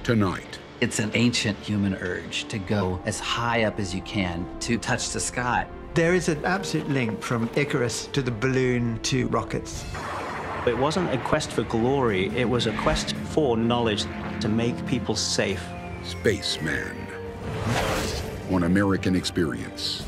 tonight. It's an ancient human urge to go as high up as you can to touch the sky. There is an absolute link from Icarus to the balloon to rockets. It wasn't a quest for glory, it was a quest for knowledge to make people safe. Spaceman on American Experience.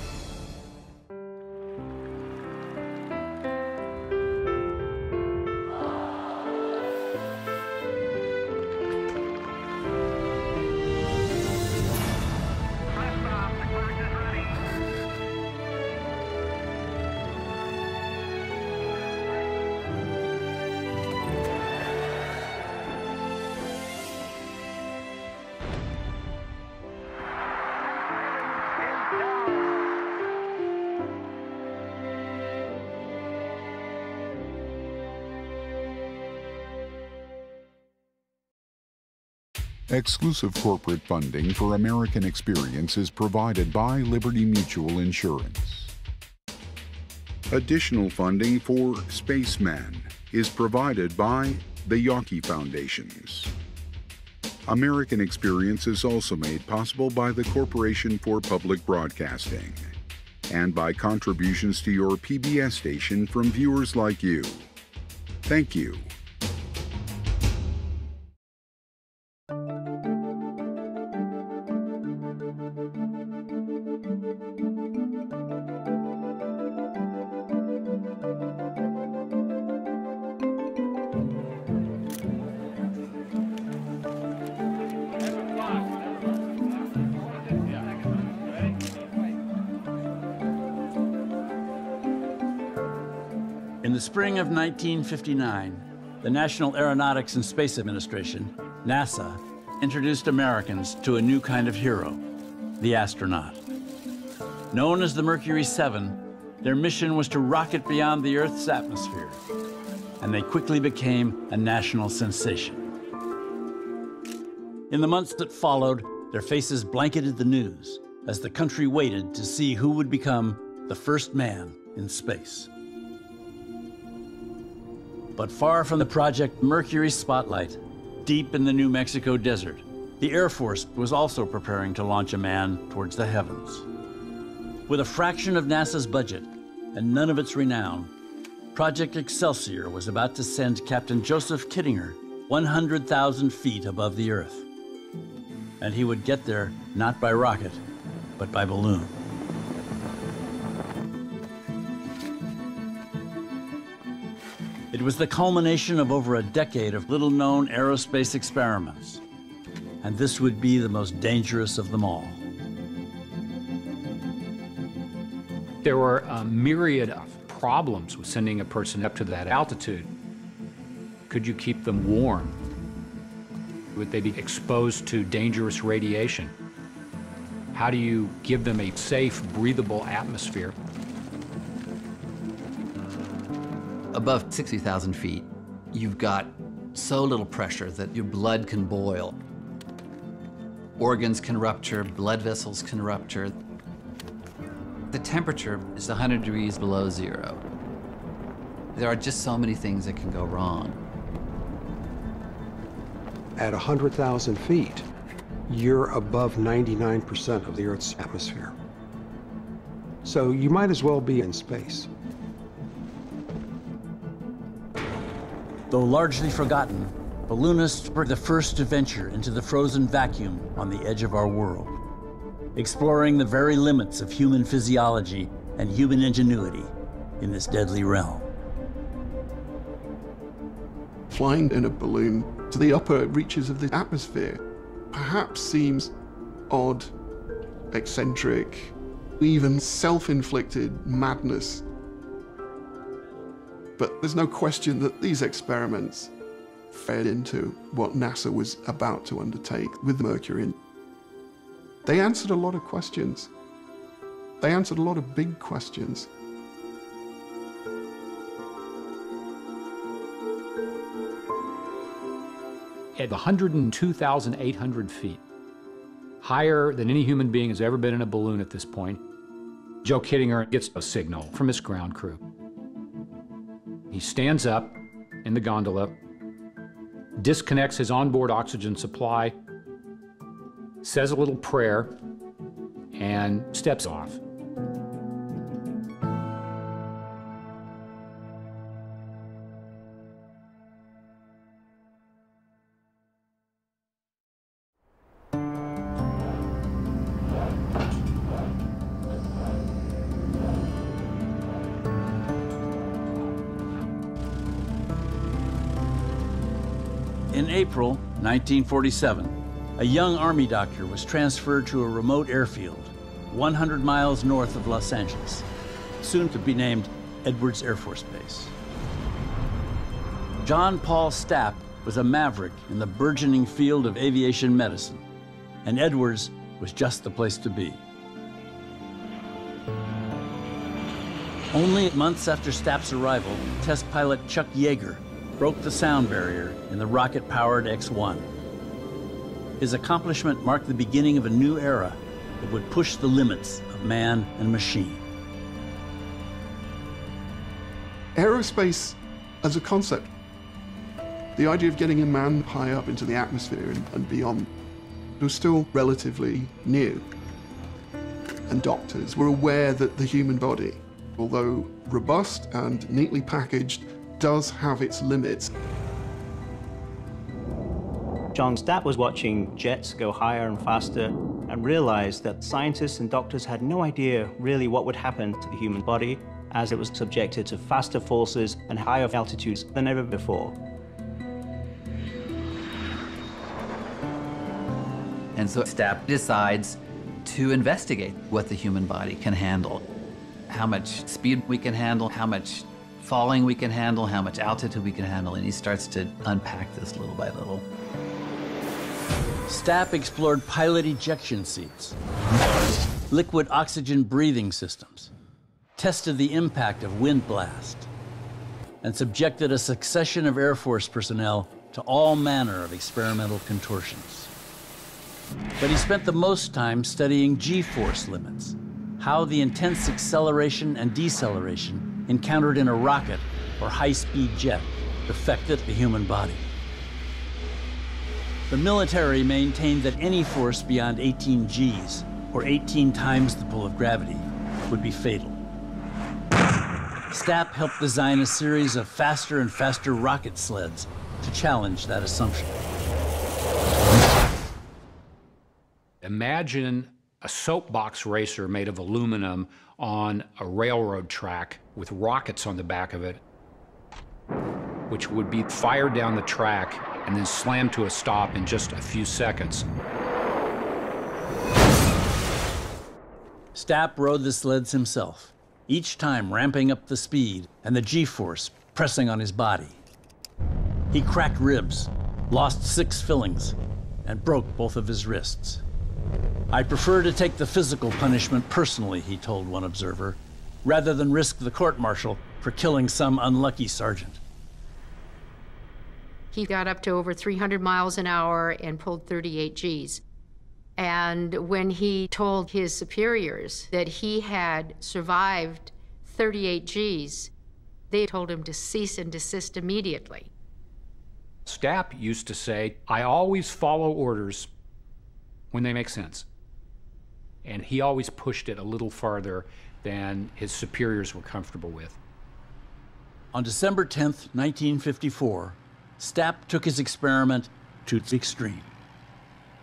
Exclusive corporate funding for American Experience is provided by Liberty Mutual Insurance. Additional funding for Spaceman is provided by the Yawkey Foundations. American Experience is also made possible by the Corporation for Public Broadcasting and by contributions to your PBS station from viewers like you. Thank you. In the spring of 1959, the National Aeronautics and Space Administration, NASA, introduced Americans to a new kind of hero, the astronaut. Known as the Mercury 7, their mission was to rocket beyond the Earth's atmosphere, and they quickly became a national sensation. In the months that followed, their faces blanketed the news as the country waited to see who would become the first man in space. But far from the Project Mercury spotlight, deep in the New Mexico desert, the Air Force was also preparing to launch a man towards the heavens. With a fraction of NASA's budget and none of its renown, Project Excelsior was about to send Captain Joseph Kittinger 100,000 feet above the Earth. And he would get there not by rocket, but by balloon. It was the culmination of over a decade of little-known aerospace experiments, and this would be the most dangerous of them all. There were a myriad of problems with sending a person up to that altitude. Could you keep them warm? Would they be exposed to dangerous radiation? How do you give them a safe, breathable atmosphere? Above 60,000 feet, you've got so little pressure that your blood can boil. Organs can rupture, blood vessels can rupture. The temperature is 100 degrees below zero. There are just so many things that can go wrong. At 100,000 feet, you're above 99% of the Earth's atmosphere. So you might as well be in space. Though largely forgotten, balloonists were the first to venture into the frozen vacuum on the edge of our world, exploring the very limits of human physiology and human ingenuity in this deadly realm. Flying in a balloon to the upper reaches of the atmosphere perhaps seems odd, eccentric, even self-inflicted madness. But there's no question that these experiments fed into what NASA was about to undertake with Mercury. They answered a lot of questions. They answered a lot of big questions. At 102,800 feet, higher than any human being has ever been in a balloon at this point, Joe Kittinger gets a signal from his ground crew. He stands up in the gondola, disconnects his onboard oxygen supply, says a little prayer, and steps off. In April 1947, a young Army doctor was transferred to a remote airfield 100 miles north of Los Angeles, soon to be named Edwards Air Force Base. John Paul Stapp was a maverick in the burgeoning field of aviation medicine, and Edwards was just the place to be. Only months after Stapp's arrival, test pilot Chuck Yeager broke the sound barrier in the rocket-powered X-1. His accomplishment marked the beginning of a new era that would push the limits of man and machine. Aerospace as a concept, the idea of getting a man high up into the atmosphere and beyond was still relatively new. And doctors were aware that the human body, although robust and neatly packaged, does have its limits. John Stapp was watching jets go higher and faster and realized that scientists and doctors had no idea really what would happen to the human body as it was subjected to faster forces and higher altitudes than ever before. And so Stapp decides to investigate what the human body can handle, how much speed we can handle, how much falling we can handle, how much altitude we can handle, and he starts to unpack this little by little. Stapp explored pilot ejection seats, liquid oxygen breathing systems, tested the impact of wind blast, and subjected a succession of Air Force personnel to all manner of experimental contortions. But he spent the most time studying G-force limits, how the intense acceleration and deceleration encountered in a rocket or high-speed jet affected the human body. The military maintained that any force beyond 18 Gs, or 18 times the pull of gravity, would be fatal. Stapp helped design a series of faster and faster rocket sleds to challenge that assumption. Imagine a soapbox racer made of aluminum on a railroad track with rockets on the back of it, which would be fired down the track and then slammed to a stop in just a few seconds. Stapp rode the sleds himself, each time ramping up the speed and the G-force pressing on his body. He cracked ribs, lost 6 fillings, and broke both of his wrists. "I'd prefer to take the physical punishment personally," he told one observer, "rather than risk the court-martial for killing some unlucky sergeant." He got up to over 300 miles an hour and pulled 38 Gs. And when he told his superiors that he had survived 38 Gs, they told him to cease and desist immediately. Stapp used to say, "I always follow orders when they make sense." And he always pushed it a little farther than his superiors were comfortable with. On December 10th, 1954, Stapp took his experiment to the extreme.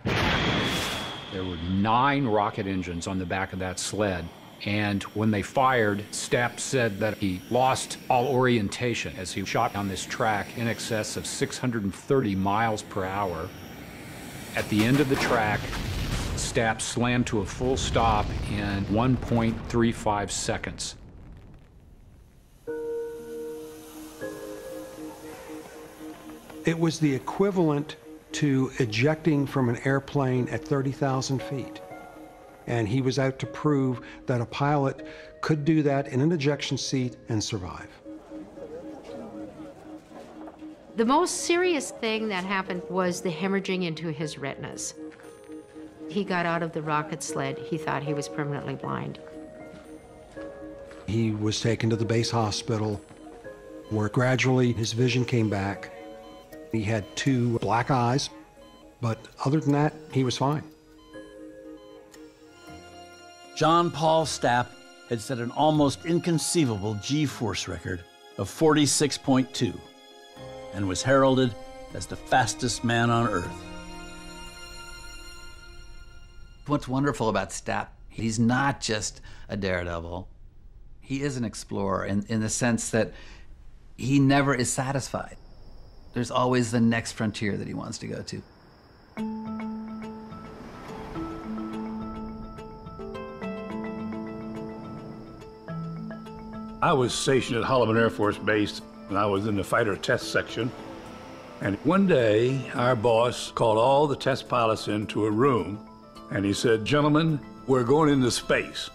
There were 9 rocket engines on the back of that sled, and when they fired, Stapp said that he lost all orientation as he shot down this track in excess of 630 miles per hour. At the end of the track, Stapp slammed to a full stop in 1.35 seconds. It was the equivalent to ejecting from an airplane at 30,000 feet. And he was out to prove that a pilot could do that in an ejection seat and survive. The most serious thing that happened was the hemorrhaging into his retinas. He got out of the rocket sled. He thought he was permanently blind. He was taken to the base hospital, where gradually his vision came back. He had 2 black eyes, but other than that, he was fine. John Paul Stapp had set an almost inconceivable G-force record of 46.2 and was heralded as the fastest man on Earth. What's wonderful about Stapp, he's not just a daredevil. He is an explorer in the sense that he never is satisfied. There's always the next frontier that he wants to go to. I was stationed at Holloman Air Force Base, and I was in the fighter test section. And one day, our boss called all the test pilots into a room, and he said, "Gentlemen, we're going into space.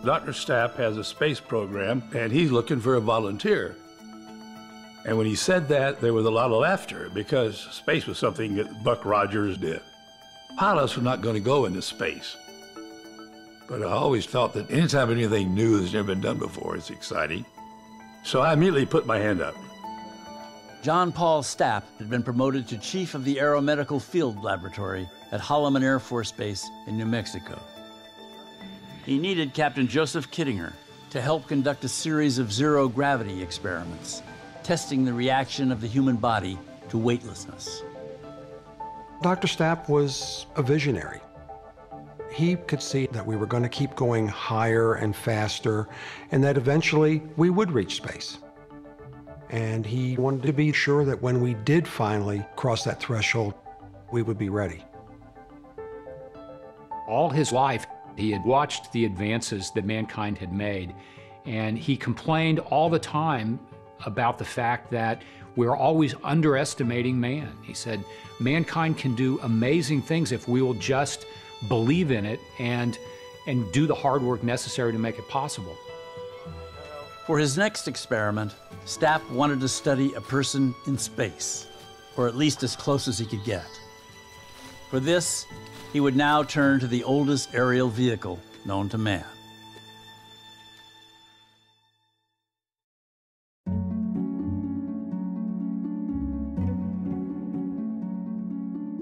Dr. Stapp has a space program, and he's looking for a volunteer." And when he said that, there was a lot of laughter, because space was something that Buck Rogers did. Pilots were not going to go into space. But I always thought that anytime anything new has never been done before, it's exciting. So I immediately put my hand up. John Paul Stapp had been promoted to chief of the Aeromedical Field Laboratory at Holloman Air Force Base in New Mexico. He needed Captain Joseph Kittinger to help conduct a series of zero-gravity experiments, testing the reaction of the human body to weightlessness. Dr. Stapp was a visionary. He could see that we were going to keep going higher and faster, and that eventually we would reach space. And he wanted to be sure that when we did finally cross that threshold, we would be ready. All his life, he had watched the advances that mankind had made, and he complained all the time about the fact that we're always underestimating man. He said, mankind can do amazing things if we will just believe in it and do the hard work necessary to make it possible. For his next experiment, Stapp wanted to study a person in space, or at least as close as he could get. For this, he would now turn to the oldest aerial vehicle known to man.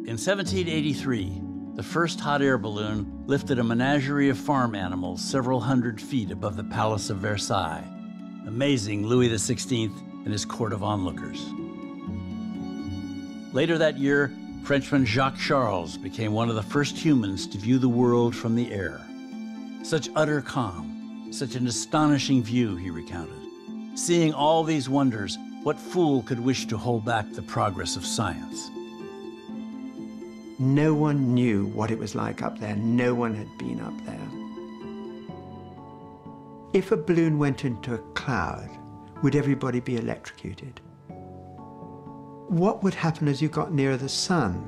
In 1783, the first hot air balloon lifted a menagerie of farm animals several hundred feet above the Palace of Versailles, amazing Louis XVI and his court of onlookers. Later that year, Frenchman Jacques Charles became one of the first humans to view the world from the air. Such utter calm, such an astonishing view, he recounted. Seeing all these wonders, what fool could wish to hold back the progress of science? No one knew what it was like up there. No one had been up there. If a balloon went into a cloud, would everybody be electrocuted? What would happen as you got nearer the sun?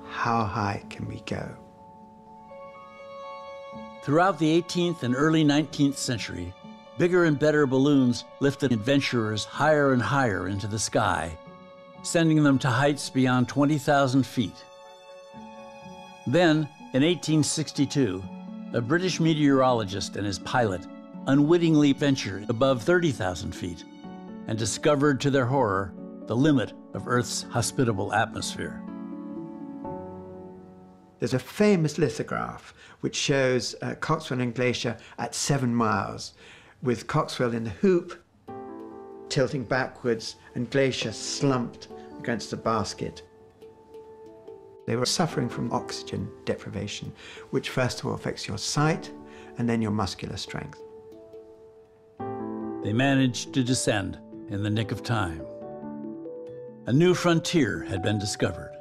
How high can we go? Throughout the 18th and early 19th century, bigger and better balloons lifted adventurers higher and higher into the sky, sending them to heights beyond 20,000 feet. Then, in 1862, a British meteorologist and his pilot unwittingly ventured above 30,000 feet and discovered, to their horror, the limit of Earth's hospitable atmosphere. There's a famous lithograph which shows Coxwell and Glacier at 7 miles, with Coxwell in the hoop, tilting backwards, and Glacier slumped against a basket. They were suffering from oxygen deprivation, which first of all affects your sight and then your muscular strength. They managed to descend in the nick of time. A new frontier had been discovered.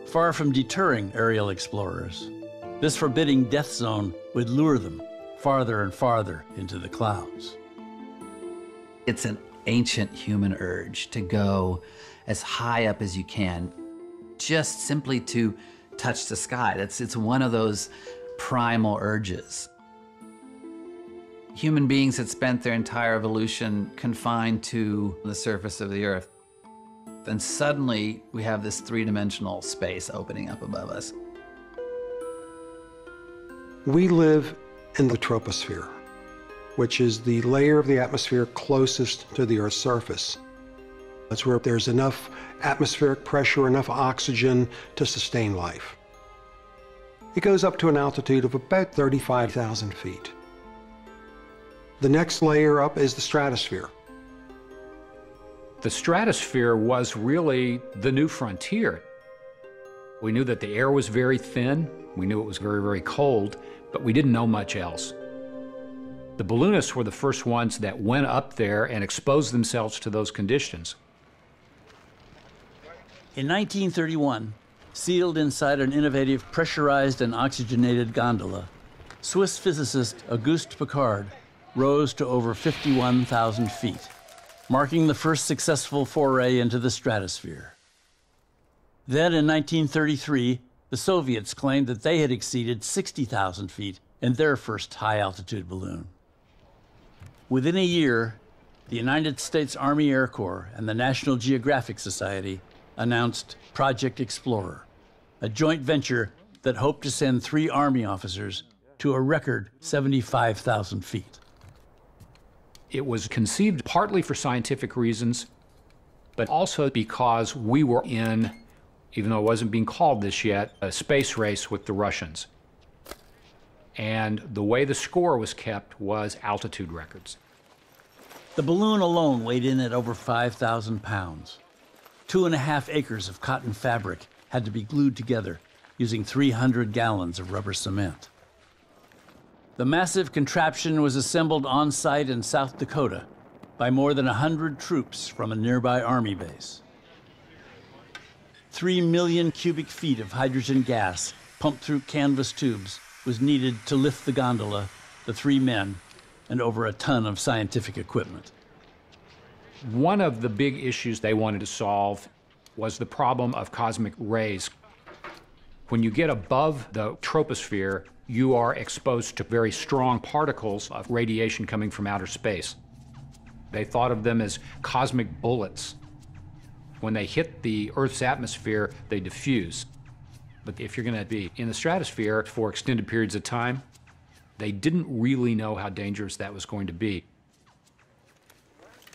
Far from deterring aerial explorers, this forbidding death zone would lure them farther and farther into the clouds. It's an ancient human urge to go as high up as you can, just simply to touch the sky. It's one of those primal urges. Human beings had spent their entire evolution confined to the surface of the Earth. And suddenly, we have this three-dimensional space opening up above us. We live in the troposphere, which is the layer of the atmosphere closest to the Earth's surface. That's where there's enough atmospheric pressure, enough oxygen to sustain life. It goes up to an altitude of about 35,000 feet. The next layer up is the stratosphere. The stratosphere was really the new frontier. We knew that the air was very thin, we knew it was very, very cold, but we didn't know much else. The balloonists were the first ones that went up there and exposed themselves to those conditions. In 1931, sealed inside an innovative pressurized and oxygenated gondola, Swiss physicist Auguste Piccard rose to over 51,000 feet, marking the first successful foray into the stratosphere. Then in 1933, the Soviets claimed that they had exceeded 60,000 feet in their first high-altitude balloon. Within a year, the United States Army Air Corps and the National Geographic Society announced Project Explorer, a joint venture that hoped to send 3 Army officers to a record 75,000 feet. It was conceived partly for scientific reasons, but also because we were in, even though it wasn't being called this yet, a space race with the Russians. And the way the score was kept was altitude records. The balloon alone weighed in at over 5,000 pounds. 2.5 acres of cotton fabric had to be glued together using 300 gallons of rubber cement. The massive contraption was assembled on site in South Dakota by more than 100 troops from a nearby Army base. 3 million cubic feet of hydrogen gas pumped through canvas tubes was needed to lift the gondola, the 3 men, and over a ton of scientific equipment. One of the big issues they wanted to solve was the problem of cosmic rays. When you get above the troposphere, you are exposed to very strong particles of radiation coming from outer space. They thought of them as cosmic bullets. When they hit the Earth's atmosphere, they diffuse. But if you're going to be in the stratosphere for extended periods of time, they didn't really know how dangerous that was going to be.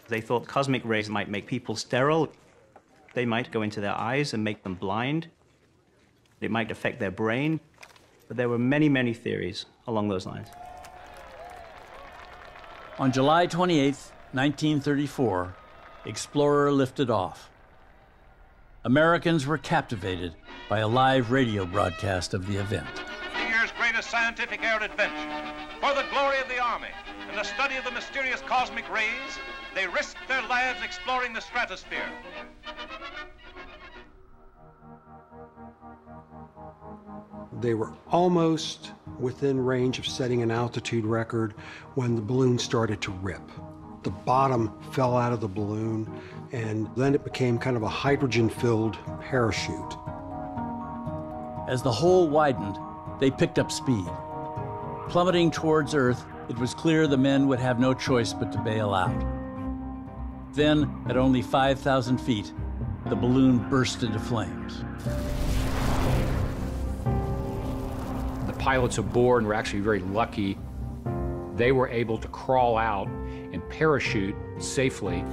They thought cosmic rays might make people sterile. They might go into their eyes and make them blind. It might affect their brain. But there were many, many theories along those lines. On July 28, 1934, Explorer lifted off. Americans were captivated by a live radio broadcast of the event. The year's greatest scientific air adventure. For the glory of the Army and the study of the mysterious cosmic rays, they risked their lives exploring the stratosphere. They were almost within range of setting an altitude record when the balloon started to rip. The bottom fell out of the balloon, and then it became kind of a hydrogen-filled parachute. As the hole widened, they picked up speed. Plummeting towards Earth, it was clear the men would have no choice but to bail out. Then, at only 5,000 feet, the balloon burst into flames. The pilots aboard were actually very lucky. They were able to crawl out and parachute safely.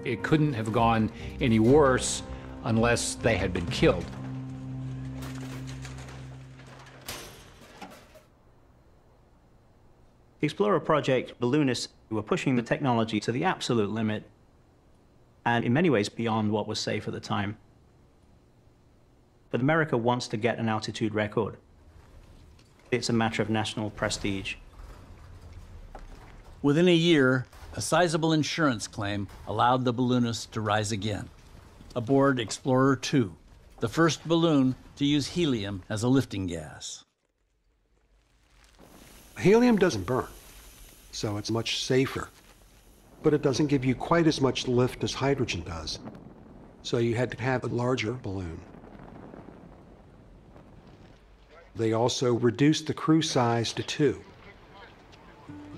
It couldn't have gone any worse unless they had been killed. The Explorer project, balloonists were pushing the technology to the absolute limit, and in many ways beyond what was safe at the time. But America wants to get an altitude record. It's a matter of national prestige. Within a year, a sizable insurance claim allowed the balloonists to rise again. Aboard Explorer 2, the first balloon to use helium as a lifting gas. Helium doesn't burn, so it's much safer. But it doesn't give you quite as much lift as hydrogen does. So you had to have a larger balloon. They also reduced the crew size to 2.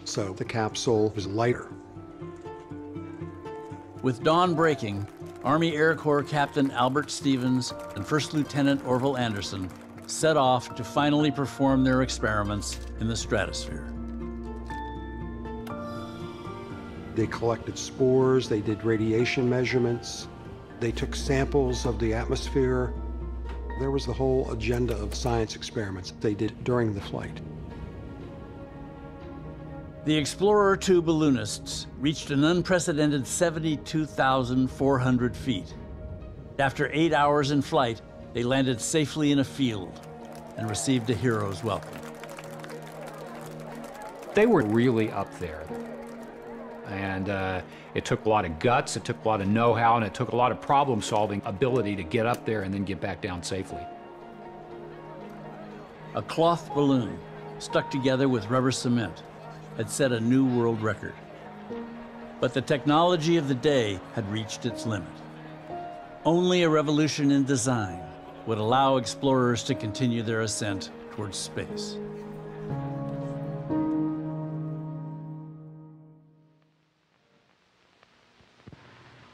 So the capsule was lighter. With dawn breaking, Army Air Corps Captain Albert Stevens and First Lieutenant Orville Anderson set off to finally perform their experiments in the stratosphere. They collected spores, they did radiation measurements, they took samples of the atmosphere, There was the whole agenda of science experiments they did during the flight. The Explorer 2 balloonists reached an unprecedented 72,400 feet. After 8 hours in flight, they landed safely in a field and received a hero's welcome. They were really up there. And it took a lot of guts, it took a lot of know-how, and it took a lot of problem-solving ability to get up there and then get back down safely. A cloth balloon stuck together with rubber cement had set a new world record. But the technology of the day had reached its limit. Only a revolution in design would allow explorers to continue their ascent towards space.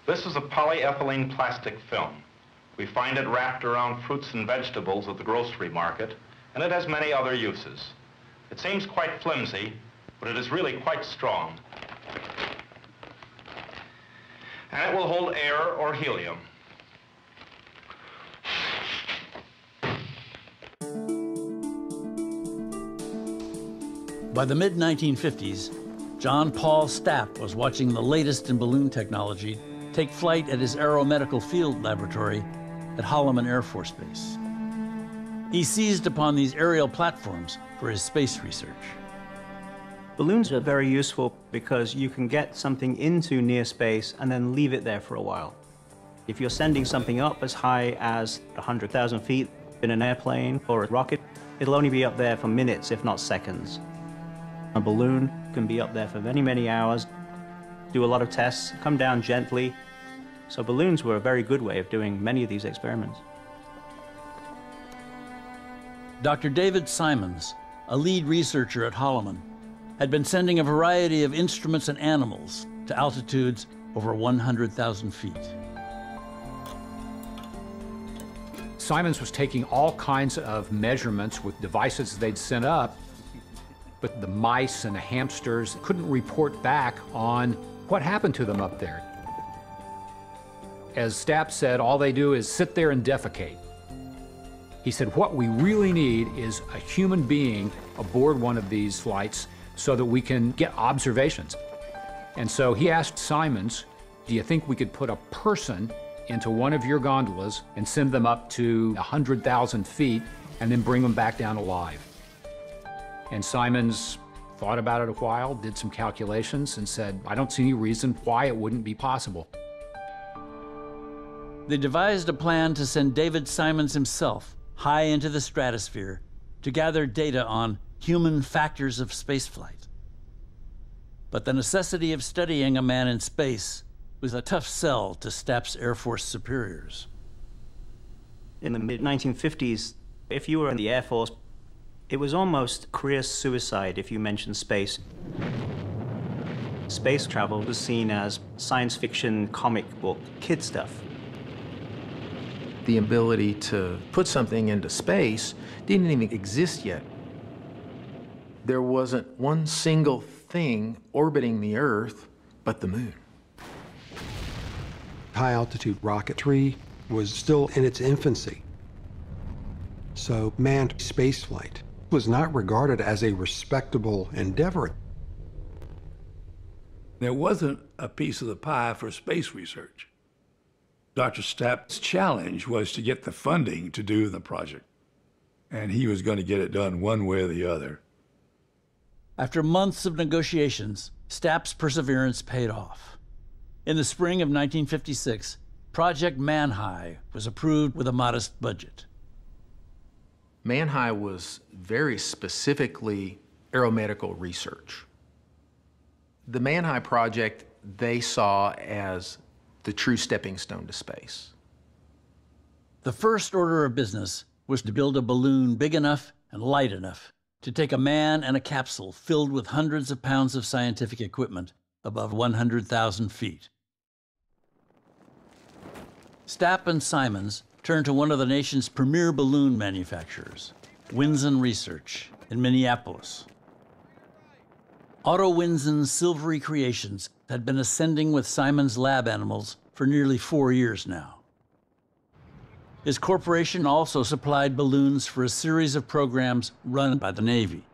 This is a polyethylene plastic film. We find it wrapped around fruits and vegetables at the grocery market, and it has many other uses. It seems quite flimsy, but it is really quite strong. And it will hold air or helium. By the mid-1950s, John Paul Stapp was watching the latest in balloon technology take flight at his aeromedical field laboratory at Holloman Air Force Base. He seized upon these aerial platforms for his space research. Balloons are very useful because you can get something into near space and then leave it there for a while. If you're sending something up as high as 100,000 feet in an airplane or a rocket, it'll only be up there for minutes, if not seconds. A balloon can be up there for many, many hours, do a lot of tests, come down gently. So balloons were a very good way of doing many of these experiments. Dr. David Simons, a lead researcher at Holloman, had been sending a variety of instruments and animals to altitudes over 100,000 feet. Simons was taking all kinds of measurements with devices they'd sent up, but the mice and the hamsters couldn't report back on what happened to them up there. As Stapp said, all they do is sit there and defecate. He said, what we really need is a human being aboard one of these flights so that we can get observations. And so he asked Simons, do you think we could put a person into one of your gondolas and send them up to 100,000 feet and then bring them back down alive? And Simons thought about it a while, did some calculations, and said, I don't see any reason why it wouldn't be possible. They devised a plan to send David Simons himself high into the stratosphere to gather data on human factors of spaceflight. But the necessity of studying a man in space was a tough sell to Stapp's Air Force superiors. In the mid-1950s, if you were in the Air Force, it was almost career suicide if you mentioned space. Space travel was seen as science fiction, comic book, kid stuff. The ability to put something into space didn't even exist yet. There wasn't one single thing orbiting the Earth but the moon. High-altitude rocketry was still in its infancy. So manned spaceflight was not regarded as a respectable endeavor. There wasn't a piece of the pie for space research. Dr. Stapp's challenge was to get the funding to do the project, and he was going to get it done one way or the other. After months of negotiations, Stapp's perseverance paid off. In the spring of 1956, Project Man-High was approved with a modest budget. Man-High was very specifically aeromedical research. The Man-High project they saw as the true stepping stone to space. The first order of business was to build a balloon big enough and light enough to take a man and a capsule filled with hundreds of pounds of scientific equipment above 100,000 feet. Stapp and Simons turned to one of the nation's premier balloon manufacturers, Winsen Research in Minneapolis. Otto Winsen's silvery creations had been ascending with Simons' lab animals for nearly 4 years now. His corporation also supplied balloons for a series of programs run by the Navy.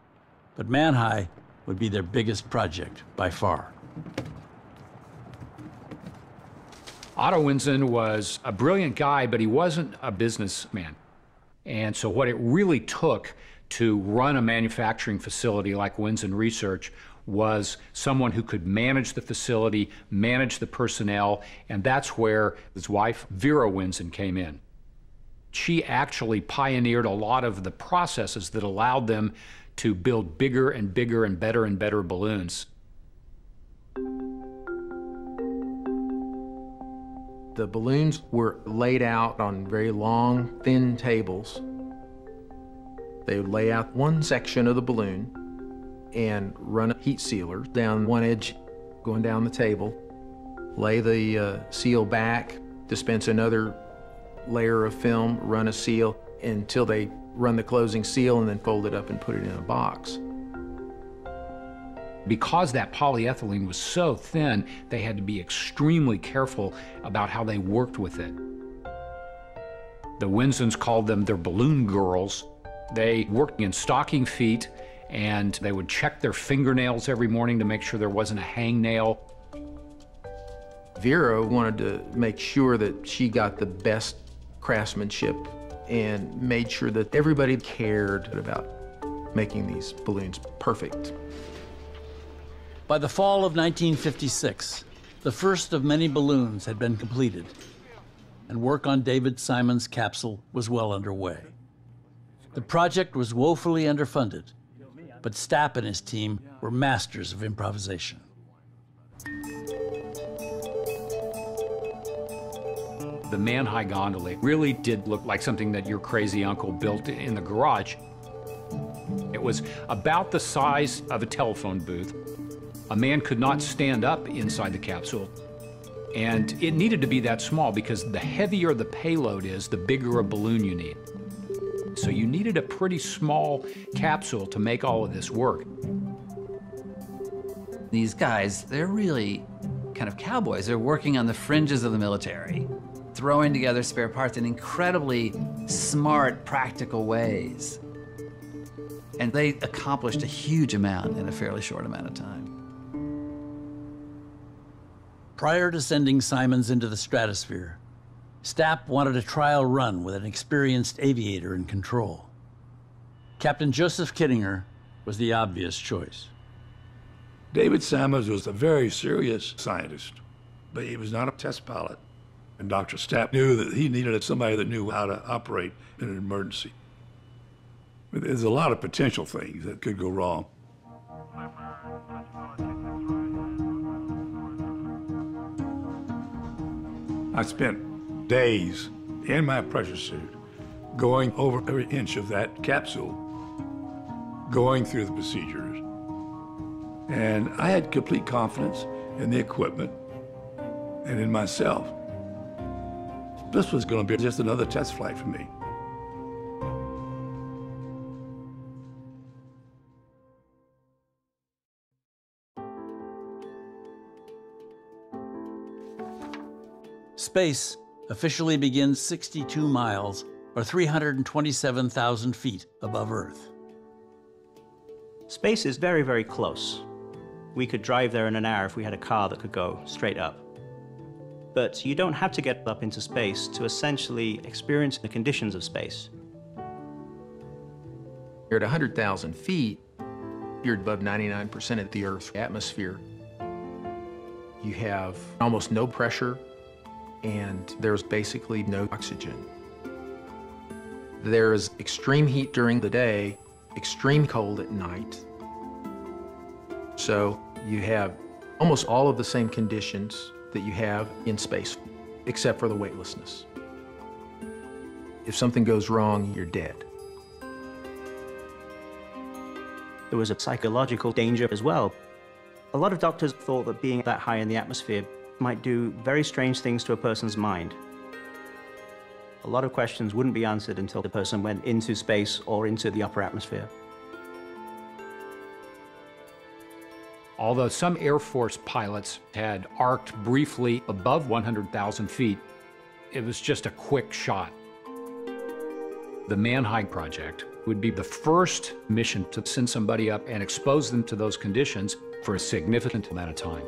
But Man-High would be their biggest project by far. Otto Winsen was a brilliant guy, but he wasn't a businessman. And so what it really took to run a manufacturing facility like Winsen Research was someone who could manage the facility, manage the personnel, and that's where his wife, Vera Winsen, came in. She actually pioneered a lot of the processes that allowed them to build bigger and bigger and better balloons. The balloons were laid out on very long, thin tables. They would lay out one section of the balloon and run a heat sealer down one edge, going down the table, lay the seal back, dispense another layer of film, run a seal until they run the closing seal, and then fold it up and put it in a box. Because that polyethylene was so thin, they had to be extremely careful about how they worked with it. The Winsens called them their balloon girls. They worked in stocking feet, and they would check their fingernails every morning to make sure there wasn't a hangnail. Vera wanted to make sure that she got the best craftsmanship and made sure that everybody cared about making these balloons perfect. By the fall of 1956, the first of many balloons had been completed, and work on David Simon's capsule was well underway. The project was woefully underfunded, but Stapp and his team were masters of improvisation. The Man-High gondola really did look like something that your crazy uncle built in the garage. It was about the size of a telephone booth. A man could not stand up inside the capsule, and it needed to be that small because the heavier the payload is, the bigger a balloon you need. So you needed a pretty small capsule to make all of this work. These guys, they're really kind of cowboys. They're working on the fringes of the military, throwing together spare parts in incredibly smart, practical ways. And they accomplished a huge amount in a fairly short amount of time. Prior to sending Simons into the stratosphere, Stapp wanted a trial run with an experienced aviator in control. Captain Joseph Kittinger was the obvious choice. David Simons was a very serious scientist, but he was not a test pilot. And Dr. Stapp knew that he needed somebody that knew how to operate in an emergency. There's a lot of potential things that could go wrong. I spent days in my pressure suit going over every inch of that capsule, going through the procedures. And I had complete confidence in the equipment and in myself. This was going to be just another test flight for me. Space officially begins 62 miles, or 327,000 feet above Earth. Space is very, very close. We could drive there in an hour if we had a car that could go straight up. But you don't have to get up into space to essentially experience the conditions of space. You're at 100,000 feet, you're above 99% of the Earth's atmosphere. You have almost no pressure, and there's basically no oxygen. There is extreme heat during the day, extreme cold at night. So you have almost all of the same conditions that you have in space, except for the weightlessness. If something goes wrong, you're dead. There was a psychological danger as well. A lot of doctors thought that being that high in the atmosphere might do very strange things to a person's mind. A lot of questions wouldn't be answered until the person went into space or into the upper atmosphere. Although some Air Force pilots had arced briefly above 100,000 feet, it was just a quick shot. The Man-High project would be the first mission to send somebody up and expose them to those conditions for a significant amount of time.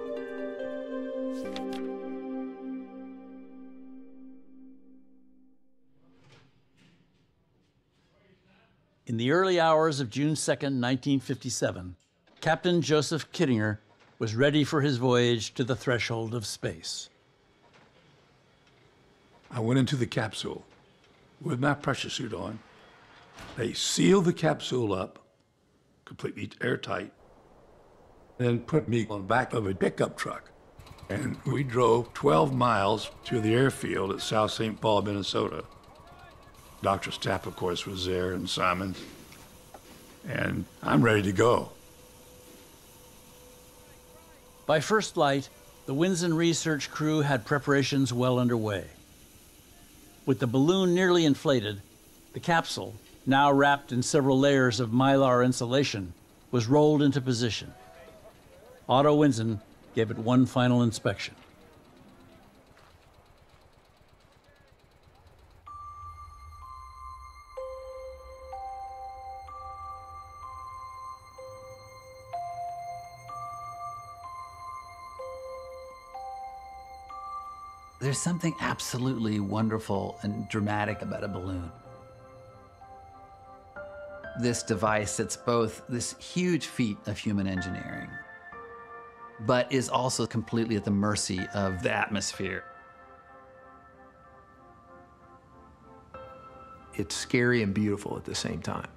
In the early hours of June 2nd, 1957, Captain Joseph Kittinger was ready for his voyage to the threshold of space. I went into the capsule with my pressure suit on. They sealed the capsule up, completely airtight, then put me on the back of a pickup truck. And we drove 12 miles to the airfield at South St. Paul, Minnesota. Dr. Stapp, of course, was there, and Simons. And I'm ready to go. By first light, the Windsor research crew had preparations well underway. With the balloon nearly inflated, the capsule, now wrapped in several layers of mylar insulation, was rolled into position. Otto Windsor gave it one final inspection. There's something absolutely wonderful and dramatic about a balloon. This device that's both this huge feat of human engineering, but is also completely at the mercy of the atmosphere. It's scary and beautiful at the same time.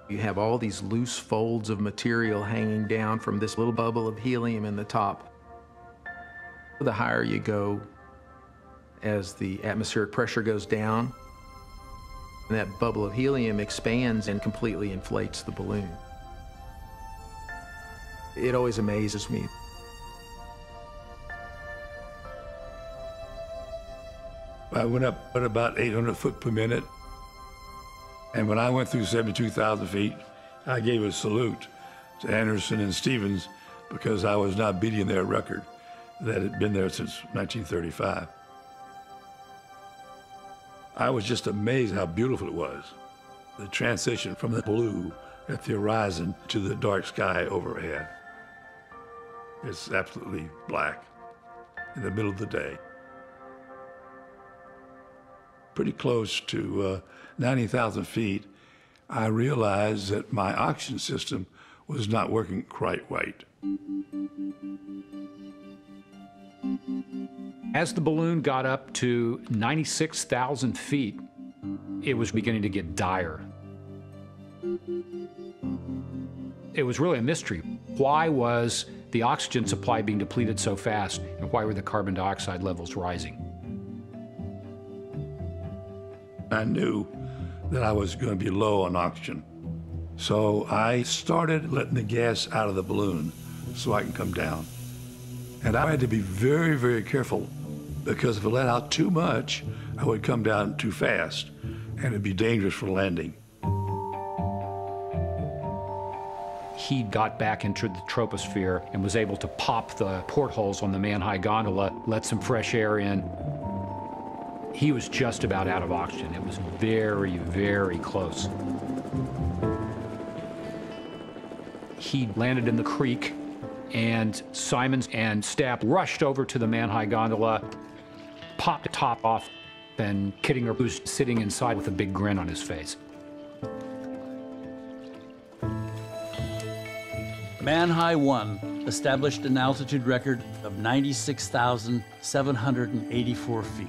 You have all these loose folds of material hanging down from this little bubble of helium in the top. The higher you go, as the atmospheric pressure goes down, that bubble of helium expands and completely inflates the balloon. It always amazes me. I went up at about 800 foot per minute. And when I went through 72,000 feet, I gave a salute to Anderson and Stevens because I was not beating their record that had been there since 1935. I was just amazed how beautiful it was. The transition from the blue at the horizon to the dark sky overhead. It's absolutely black in the middle of the day. Pretty close to 90,000 feet, I realized that my oxygen system was not working quite right. As the balloon got up to 96,000 feet, it was beginning to get dire. It was really a mystery. Why was the oxygen supply being depleted so fast, and why were the carbon dioxide levels rising? I knew that I was going to be low on oxygen. So I started letting the gas out of the balloon so I can come down. And I had to be very, very careful because if I let out too much, I would come down too fast and it'd be dangerous for landing. He got back into the troposphere and was able to pop the portholes on the man-high gondola, let some fresh air in. He was just about out of oxygen. It was very, very close. He landed in the creek, and Simons and Stapp rushed over to the man-high gondola, popped the top off, and Kittinger was sitting inside with a big grin on his face. Man-High 1 established an altitude record of 96,784 feet.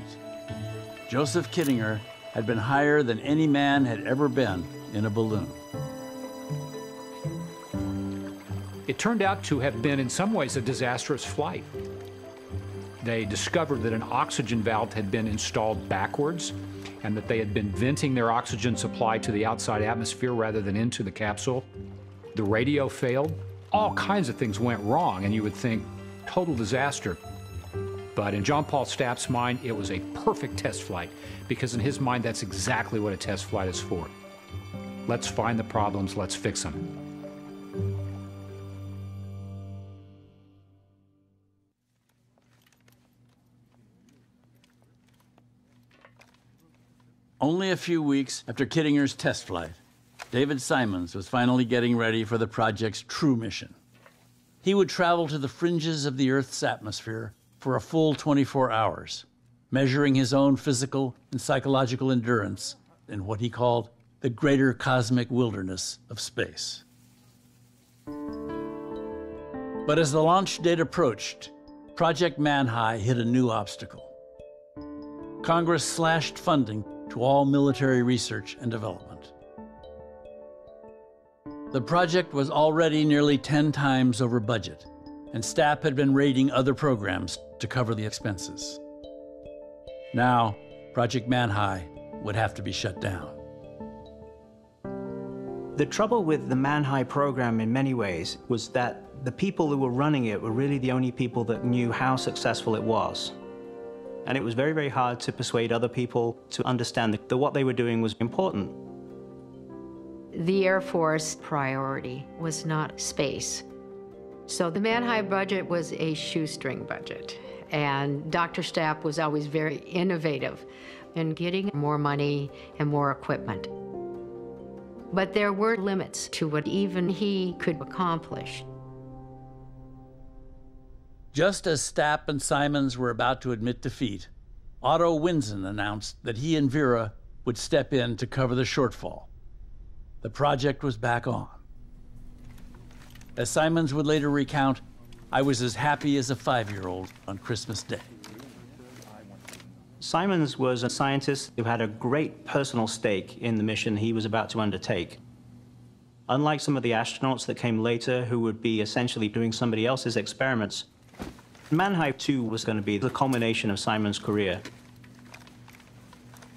Joseph Kittinger had been higher than any man had ever been in a balloon. It turned out to have been, in some ways, a disastrous flight. They discovered that an oxygen valve had been installed backwards and that they had been venting their oxygen supply to the outside atmosphere rather than into the capsule. The radio failed. All kinds of things went wrong, and you would think, total disaster. But in John Paul Stapp's mind, it was a perfect test flight, because in his mind, that's exactly what a test flight is for. Let's find the problems, let's fix them. Only a few weeks after Kittinger's test flight, David Simons was finally getting ready for the project's true mission. He would travel to the fringes of the Earth's atmosphere for a full 24 hours, measuring his own physical and psychological endurance in what he called the greater cosmic wilderness of space. But as the launch date approached, Project Manhigh hit a new obstacle. Congress slashed funding to all military research and development. The project was already nearly 10 times over budget, and staff had been raiding other programs to cover the expenses. Now, Project Manhigh would have to be shut down. The trouble with the Manhigh program in many ways was that the people who were running it were really the only people that knew how successful it was. And it was very, very hard to persuade other people to understand that what they were doing was important. The Air Force priority was not space. So the Manhigh budget was a shoestring budget. And Dr. Stapp was always very innovative in getting more money and more equipment. But there were limits to what even he could accomplish. Just as Stapp and Simons were about to admit defeat, Otto Winsen announced that he and Vera would step in to cover the shortfall. The project was back on. As Simons would later recount, I was as happy as a 5-year-old on Christmas Day. Simons was a scientist who had a great personal stake in the mission he was about to undertake. Unlike some of the astronauts that came later who would be essentially doing somebody else's experiments, Manhigh 2 was going to be the culmination of Simons' career.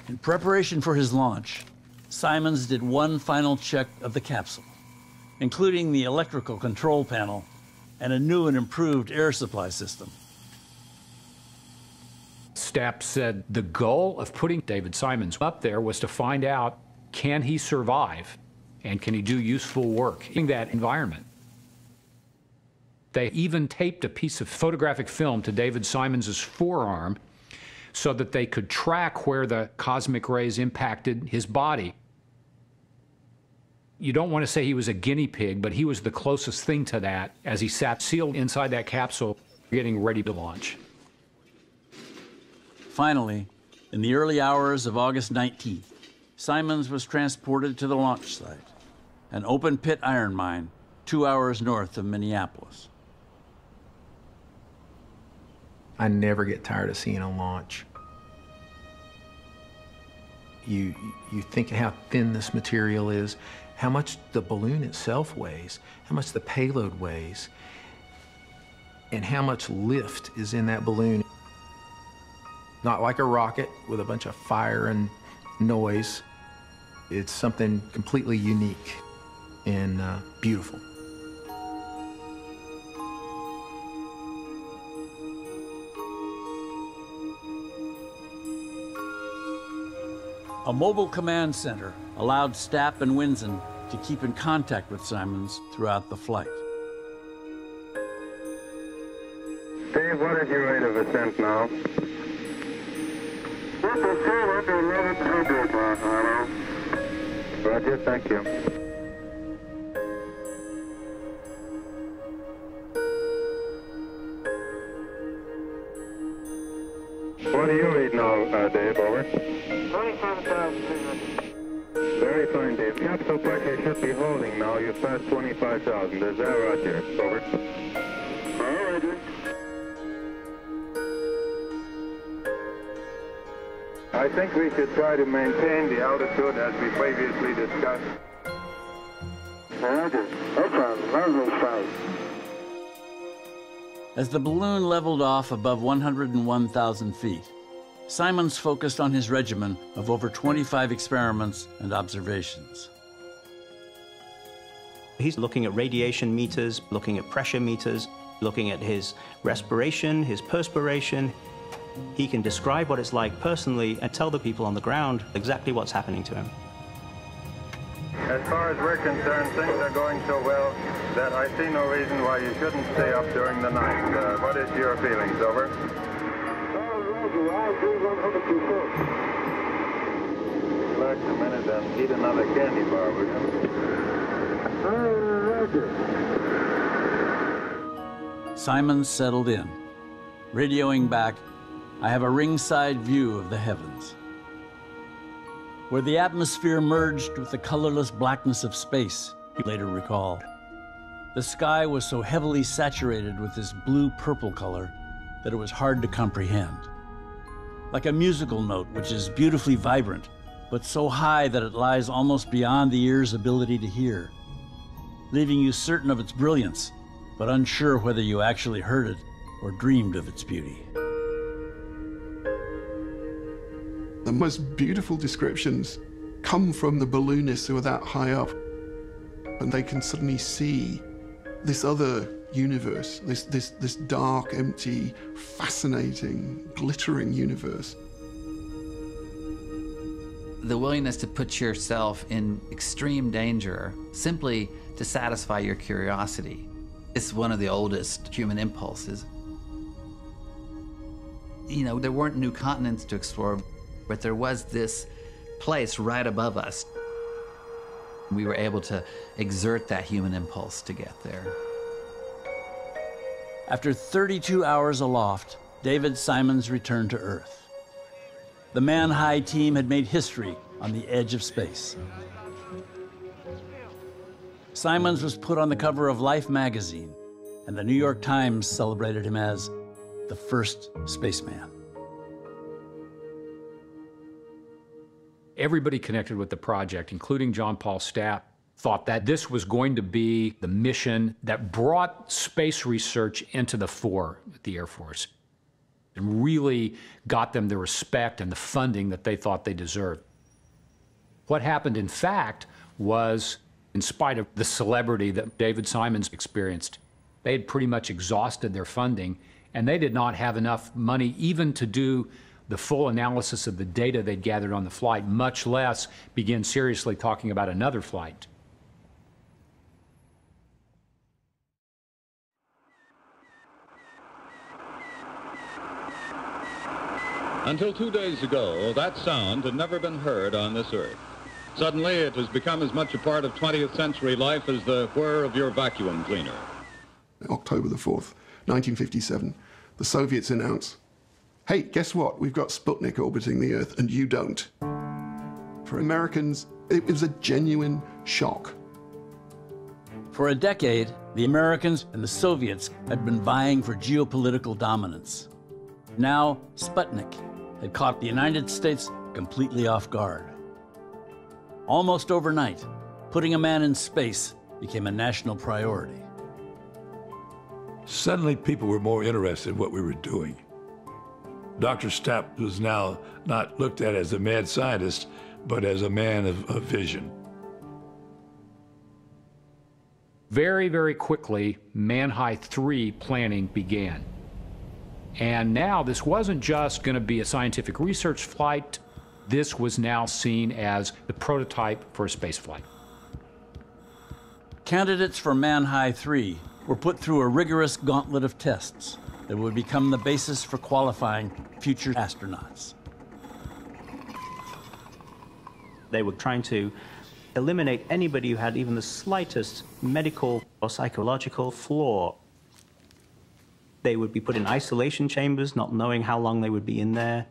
In preparation for his launch, Simons did one final check of the capsule, including the electrical control panel and a new and improved air supply system. Stapp said the goal of putting David Simons up there was to find out, can he survive and can he do useful work in that environment? They even taped a piece of photographic film to David Simons' forearm so that they could track where the cosmic rays impacted his body. You don't want to say he was a guinea pig, but he was the closest thing to that as he sat sealed inside that capsule getting ready to launch. Finally, in the early hours of August 19th, Simons was transported to the launch site, an open pit iron mine 2 hours north of Minneapolis. I never get tired of seeing a launch. You think how thin this material is, how much the balloon itself weighs, how much the payload weighs, and how much lift is in that balloon. Not like a rocket with a bunch of fire and noise. It's something completely unique and beautiful. A mobile command center allowed Stapp and Winsen to keep in contact with Simons throughout the flight. Dave, what is your rate of ascent now? Roger, thank you. What do you read now, Dave, over? 27,300. Very fine, Dave. Capsule pressure should be holding now. You've passed 25,000. Is that Roger? Over. All right. I think we should try to maintain the altitude as we previously discussed. Roger. No problem. Level 5. As the balloon leveled off above 101,000 feet, Simons focused on his regimen of over 25 experiments and observations. He's looking at radiation meters, looking at pressure meters, looking at his respiration, his perspiration. He can describe what it's like personally and tell the people on the ground exactly what's happening to him. As far as we're concerned, things are going so well that I see no reason why you shouldn't stay up during the night. What is your feelings, over? Simons, and eat another candy bar, will you? Roger. Simons settled in, radioing back, "I have a ringside view of the heavens." Where the atmosphere merged with the colorless blackness of space, he later recalled. The sky was so heavily saturated with this blue-purple color that it was hard to comprehend. Like a musical note which is beautifully vibrant, but so high that it lies almost beyond the ear's ability to hear, leaving you certain of its brilliance, but unsure whether you actually heard it or dreamed of its beauty. The most beautiful descriptions come from the balloonists who are that high up, and they can suddenly see this other universe, this dark, empty, fascinating, glittering universe. The willingness to put yourself in extreme danger simply to satisfy your curiosity is one of the oldest human impulses. You know, there weren't new continents to explore, but there was this place right above us. We were able to exert that human impulse to get there. After 32 hours aloft, David Simons returned to Earth. The Man-High team had made history on the edge of space. Simons was put on the cover of Life magazine, and the New York Times celebrated him as the first spaceman. Everybody connected with the project, including John Paul Stapp, thought that this was going to be the mission that brought space research into the fore at the Air Force and really got them the respect and the funding that they thought they deserved. What happened, in fact, was, in spite of the celebrity that David Simons experienced, they had pretty much exhausted their funding, and they did not have enough money even to do the full analysis of the data they'd gathered on the flight, much less begin seriously talking about another flight. Until 2 days ago, that sound had never been heard on this earth. Suddenly, it has become as much a part of 20th century life as the whir of your vacuum cleaner. October the 4th, 1957, the Soviets announce, "Hey, guess what? We've got Sputnik orbiting the Earth, and you don't." For Americans, it was a genuine shock. For a decade, the Americans and the Soviets had been vying for geopolitical dominance. Now, Sputnik had caught the United States completely off guard. Almost overnight, putting a man in space became a national priority. Suddenly, people were more interested in what we were doing. Dr. Stapp was now not looked at as a mad scientist, but as a man of vision. Very, very quickly, Man-High 3 planning began. And now this wasn't just going to be a scientific research flight. This was now seen as the prototype for a space flight. Candidates for Man-High 3 were put through a rigorous gauntlet of tests that would become the basis for qualifying future astronauts. They were trying to eliminate anybody who had even the slightest medical or psychological flaw. They would be put in isolation chambers, not knowing how long they would be in there.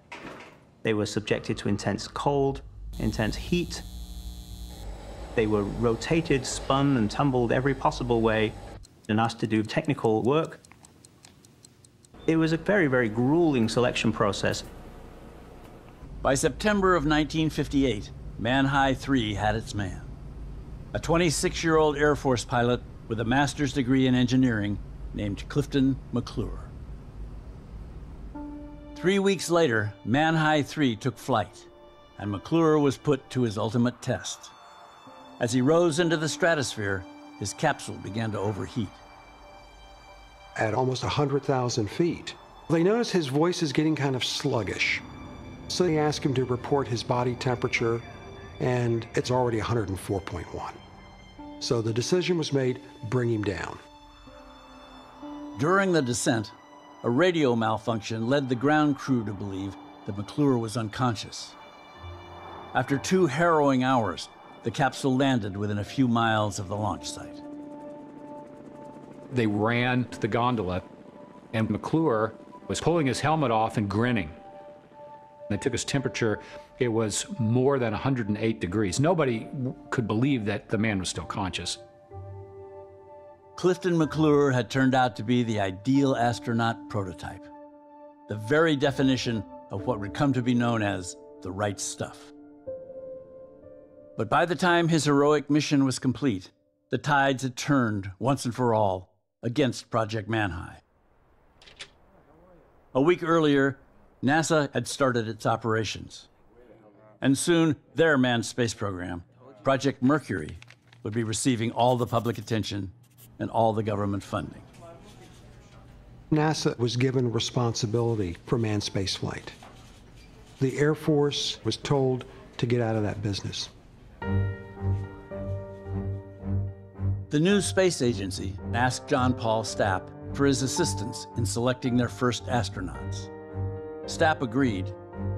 They were subjected to intense cold, intense heat. They were rotated, spun, and tumbled every possible way and asked to do technical work. It was a very, very grueling selection process. By September of 1958, Man-High 3 had its man. A 26-year-old Air Force pilot with a master's degree in engineering named Clifton McClure. 3 weeks later, Man-High 3 took flight, and McClure was put to his ultimate test. As he rose into the stratosphere, his capsule began to overheat. At almost 100,000 feet, they notice his voice is getting kind of sluggish. So they ask him to report his body temperature, and it's already 104.1. So the decision was made, bring him down. During the descent, a radio malfunction led the ground crew to believe that McClure was unconscious. After 2 harrowing hours, the capsule landed within a few miles of the launch site. They ran to the gondola, and McClure was pulling his helmet off and grinning. They took his temperature. It was more than 108 degrees. Nobody could believe that the man was still conscious. Clifton McClure had turned out to be the ideal astronaut prototype, the very definition of what would come to be known as the right stuff. But by the time his heroic mission was complete, the tides had turned once and for all against Project Manhigh. A week earlier, NASA had started its operations. And soon, their manned space program, Project Mercury, would be receiving all the public attention and all the government funding. NASA was given responsibility for manned spaceflight. The Air Force was told to get out of that business. The new space agency asked John Paul Stapp for his assistance in selecting their first astronauts. Stapp agreed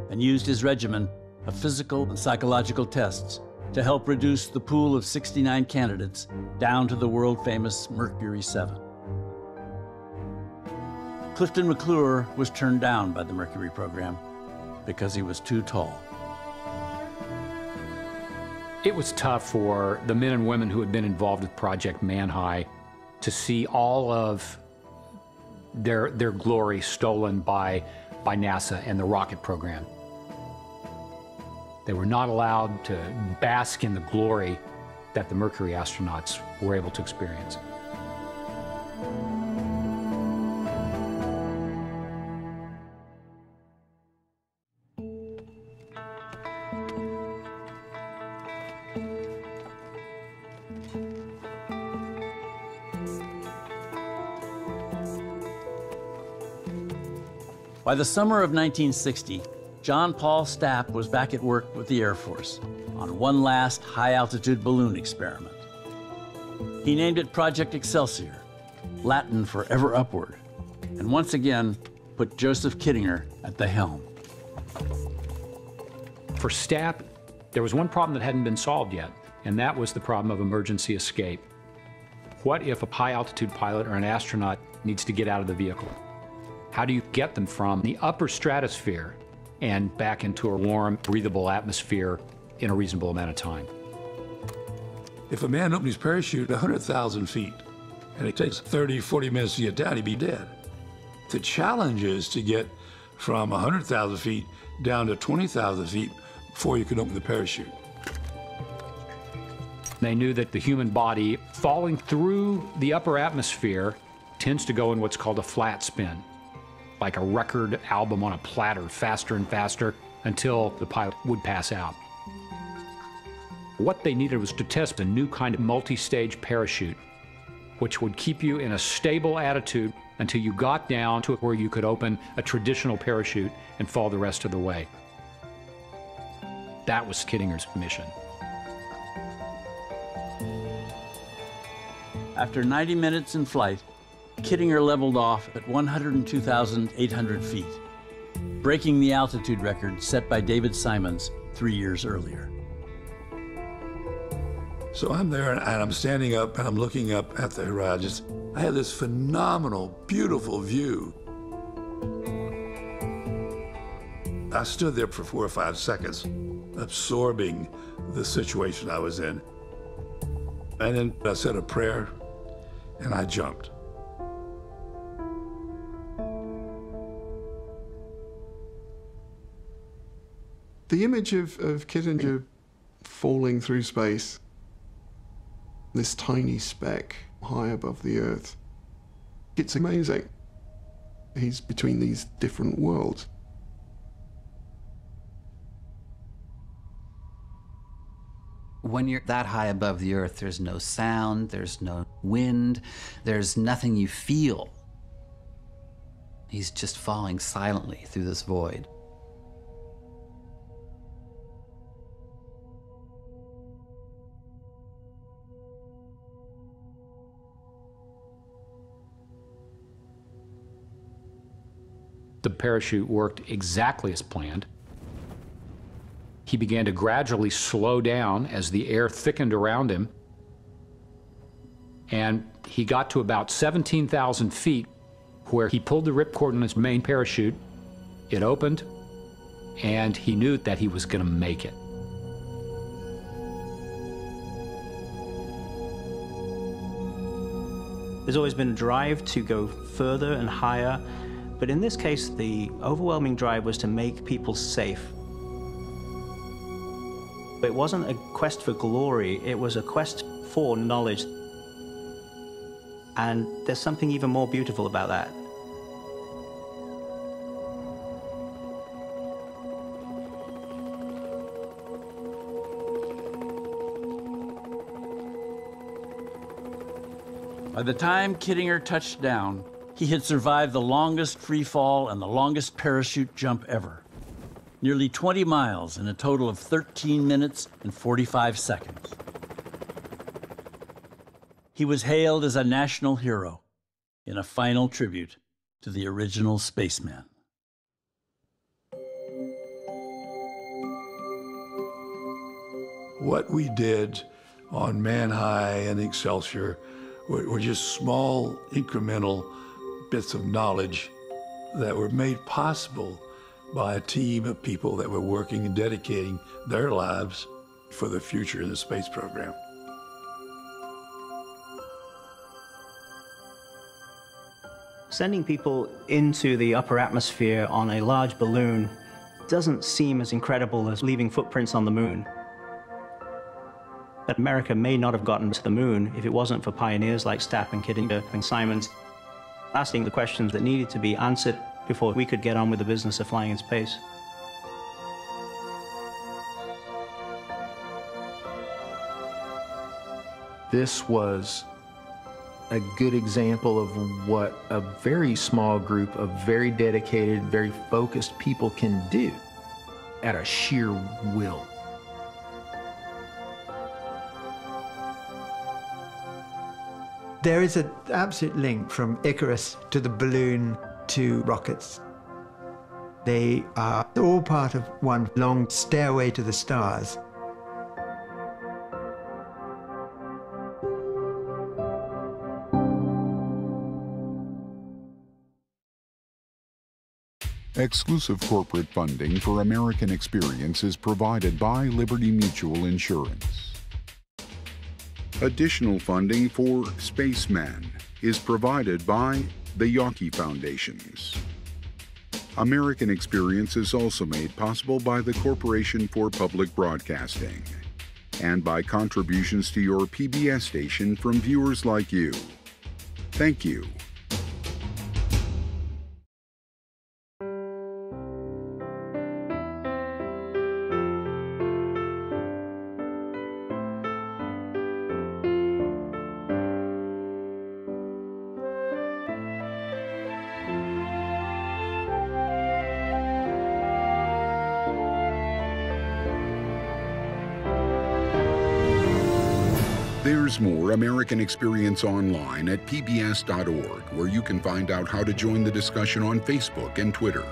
and used his regimen of physical and psychological tests to help reduce the pool of 69 candidates down to the world-famous Mercury 7. Clifton McClure was turned down by the Mercury program because he was too tall. It was tough for the men and women who had been involved with Project Manhigh to see all of their glory stolen by NASA and the rocket program. They were not allowed to bask in the glory that the Mercury astronauts were able to experience. By the summer of 1960, John Paul Stapp was back at work with the Air Force on one last high-altitude balloon experiment. He named it Project Excelsior, Latin for ever upward, and once again put Joseph Kittinger at the helm. For Stapp, there was one problem that hadn't been solved yet, and that was the problem of emergency escape. What if a high-altitude pilot or an astronaut needs to get out of the vehicle? How do you get them from the upper stratosphere and back into a warm, breathable atmosphere in a reasonable amount of time? If a man opened his parachute at 100,000 feet, and it takes 30, 40 minutes to get down, he'd be dead. The challenge is to get from 100,000 feet down to 20,000 feet before you can open the parachute. They knew that the human body falling through the upper atmosphere tends to go in what's called a flat spin, like a record album on a platter, faster and faster until the pilot would pass out. What they needed was to test a new kind of multi-stage parachute, which would keep you in a stable attitude until you got down to where you could open a traditional parachute and fall the rest of the way. That was Kittinger's mission. After 90 minutes in flight, Kittinger leveled off at 102,800 feet, breaking the altitude record set by David Simons 3 years earlier. So I'm there, and I'm standing up, and I'm looking up at the horizon. I had this phenomenal, beautiful view. I stood there for 4 or 5 seconds, absorbing the situation I was in. And then I said a prayer, and I jumped. The image of Kittinger falling through space, this tiny speck high above the Earth, it's amazing. He's between these different worlds. When you're that high above the Earth, there's no sound, there's no wind, there's nothing you feel. He's just falling silently through this void. The parachute worked exactly as planned. He began to gradually slow down as the air thickened around him. And he got to about 17,000 feet, where he pulled the ripcord on his main parachute. It opened, and he knew that he was going to make it. There's always been a drive to go further and higher, but in this case, the overwhelming drive was to make people safe. It wasn't a quest for glory, it was a quest for knowledge. And there's something even more beautiful about that. By the time Kittinger touched down, he had survived the longest free fall and the longest parachute jump ever. Nearly 20 miles in a total of 13 minutes and 45 seconds. He was hailed as a national hero in a final tribute to the original spaceman. What we did on Man High and Excelsior were just small, incremental bits of knowledge that were made possible by a team of people that were working and dedicating their lives for the future in the space program. Sending people into the upper atmosphere on a large balloon doesn't seem as incredible as leaving footprints on the moon. But America may not have gotten to the moon if it wasn't for pioneers like Stapp and Kittinger and Simons asking the questions that needed to be answered before we could get on with the business of flying in space. This was a good example of what a very small group of very dedicated, very focused people can do at a sheer will. There is an absolute link from Icarus to the balloon to rockets. They are all part of one long stairway to the stars. Exclusive corporate funding for American Experience is provided by Liberty Mutual Insurance. Additional funding for Spacemen is provided by the Yawkey Foundations. American Experience is also made possible by the Corporation for Public Broadcasting and by contributions to your PBS station from viewers like you. Thank you. There's more American Experience online at pbs.org, where you can find out how to join the discussion on Facebook and Twitter.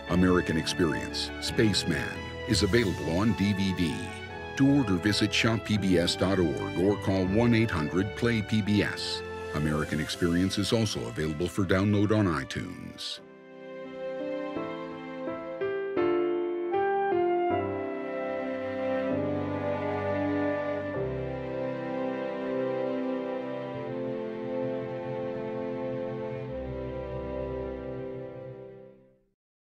American Experience, Spaceman, is available on DVD. To order, visit shoppbs.org or call 1-800-PLAY-PBS. American Experience is also available for download on iTunes.